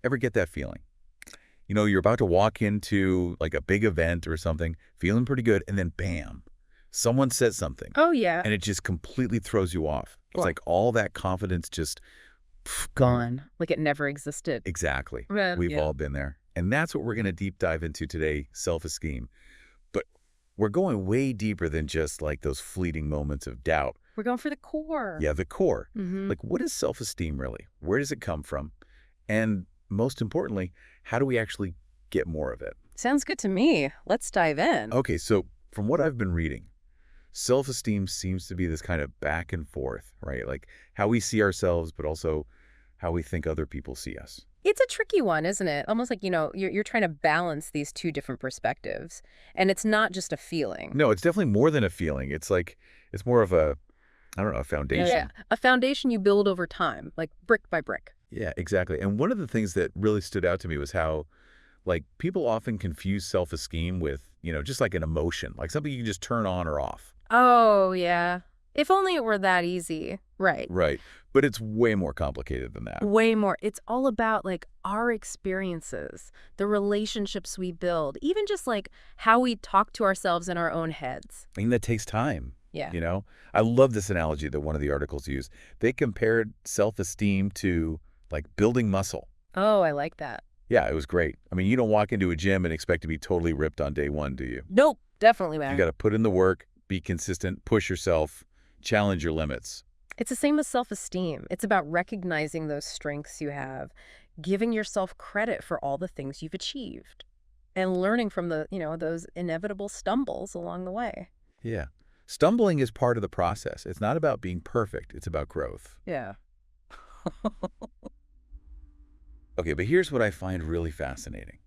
Ever get that feeling? You know, you're about to walk into like a big event or something, feeling pretty good, and then bam, someone says something, Oh, yeah. and it just completely throws you off. It's Well, like all that confidence just gone. gone. Like it never existed. Exactly. Well, We've yeah. all been there. And that's what we're going to deep dive into today, self-esteem. But we're going way deeper than just like those fleeting moments of doubt. We're going for the core. Yeah, the core. Mm-hmm. Like, what is self-esteem really? Where does it come from? And most importantly, how do we actually get more of it? Sounds good to me. Let's dive in. Okay, so from what I've been reading, self-esteem seems to be this kind of back and forth, right? Like how we see ourselves, but also how we think other people see us. It's a tricky one, isn't it? Almost like, you're trying to balance these two different perspectives. And it's not just a feeling. No, it's definitely more than a feeling. It's like, it's more of a, I don't know, a Yeah. foundation. A foundation you build over time, like brick by brick. Yeah, exactly. And one of the things that really stood out to me was how, like, people often confuse self-esteem with, just like an emotion, like something you can just turn on or off. Oh, yeah. If only it were that easy. Right. Right. But it's way more complicated than that. Way more. It's all about like our experiences, the relationships we build, even just like how we talk to ourselves in our own heads. I mean, that takes time. Yeah. I love this analogy that one of the articles used. They compared self-esteem to like building muscle. Oh, I like that. Yeah, it was great. I mean, you don't walk into a gym and expect to be totally ripped on day one, do you? Nope. Definitely, You man. got to put in the work, be consistent, push yourself, challenge your limits. It's the same as self-esteem. It's about recognizing those strengths you have, giving yourself credit for all the things you've achieved, and learning from those inevitable stumbles along the way. Yeah. Stumbling is part of the process. It's not about being perfect. It's about growth. Yeah. Okay, but here's what I find really fascinating.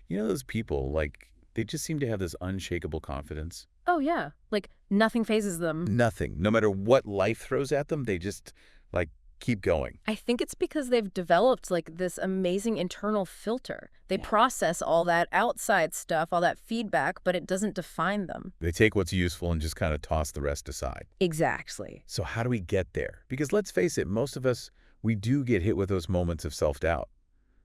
You know those people, like, they just seem to have this unshakable confidence. Oh, yeah. Like nothing phases them. Nothing. No matter what life throws at them, they just, like, keep going. I think it's because they've developed like this amazing internal filter. They Yeah. process all that outside stuff, all that feedback, but it doesn't define them. They take what's useful and just kind of toss the rest aside. Exactly. So how do we get there? Because let's face it, most of us, we do get hit with those moments of self-doubt,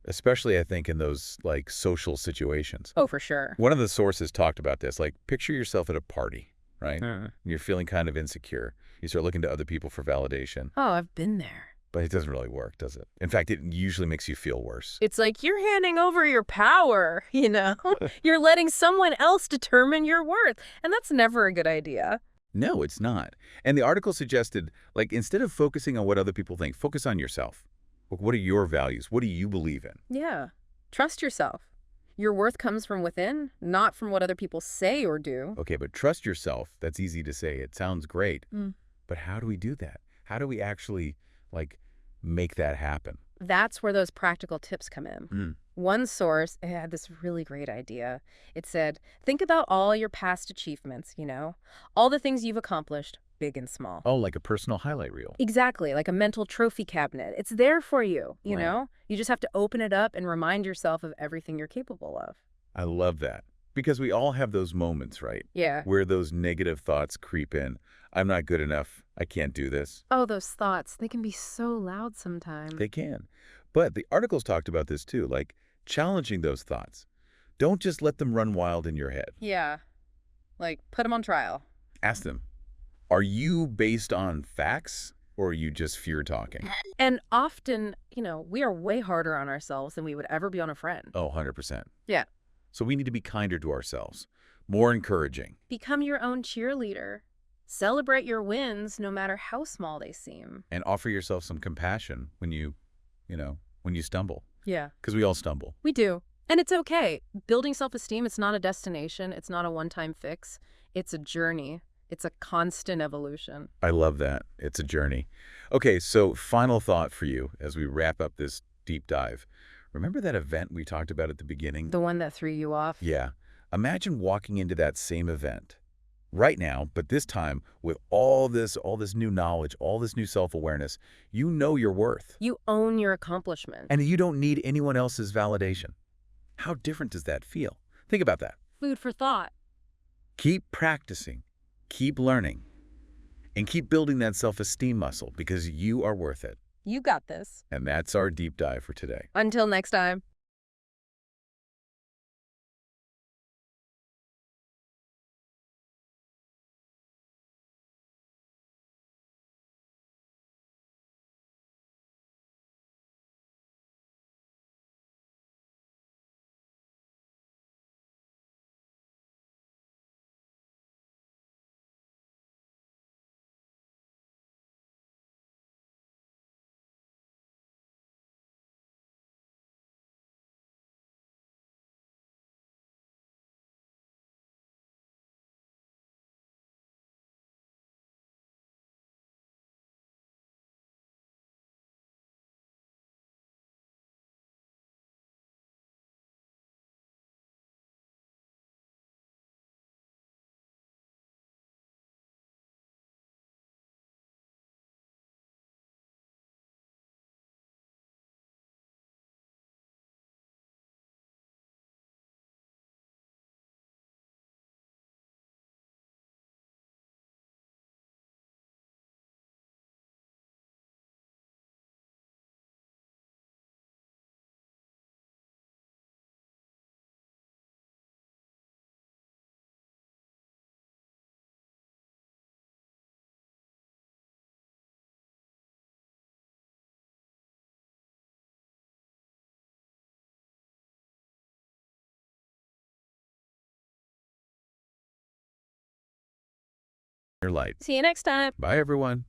especially, I think, in those, like, social situations. Oh, for sure. One of the sources talked about this, like, picture yourself at a party, right? Uh. And you're feeling kind of insecure. You start looking to other people for validation, Oh, I've been there. but it doesn't really work, does it? In fact, it usually makes you feel worse. It's like you're handing over your power, You're letting someone else determine your worth. And that's never a good idea. No, it's not. And the article suggested, like, instead of focusing on what other people think, focus on yourself. Like, what are your values? What do you believe in? Yeah. Trust yourself. Your worth comes from within, not from what other people say or do. Okay, but trust yourself. That's easy to say. It sounds great. Mm. But how do we do that? How do we actually, like, make that happen? That's where those practical tips come in. Mm. One source had this really great idea. It said, think about all your past achievements, all the things you've accomplished, big and small. Oh, like a personal highlight reel. Exactly, like a mental trophy cabinet. It's there for you, you Right. know? You just have to open it up and remind yourself of everything you're capable of. I love that. Because we all have those moments, right? Yeah. Where those negative thoughts creep in. I'm not good enough. I can't do this. Oh, those thoughts, they can be so loud sometimes. They can. But the articles talked about this too, like challenging those thoughts. Don't just let them run wild in your head. Yeah. Like, put them on trial. Ask them, are you based on facts or are you just fear talking? And often, we are way harder on ourselves than we would ever be on a friend. Oh, 100%. Yeah. So we need to be kinder to ourselves, more encouraging. Become your own cheerleader. Celebrate your wins, no matter how small they seem. And offer yourself some compassion when you stumble. Yeah. Because we all stumble. We do. And it's okay. Building self-esteem, it's not a destination. It's not a one-time fix. It's a journey. It's a constant evolution. I love that. It's a journey. Okay, so final thought for you as we wrap up this deep dive. Remember that event we talked about at the beginning? The one that threw you off? Yeah. Imagine walking into that same event right now, but this time with all this new knowledge, all this new self-awareness. You know your worth. You own your accomplishment. And you don't need anyone else's validation. How different does that feel? Think about that. Food for thought. Keep practicing, keep learning, and keep building that self-esteem muscle because you are worth it. You got this. And that's our deep dive for today. Until next time. Your light. See you next time. Bye, everyone.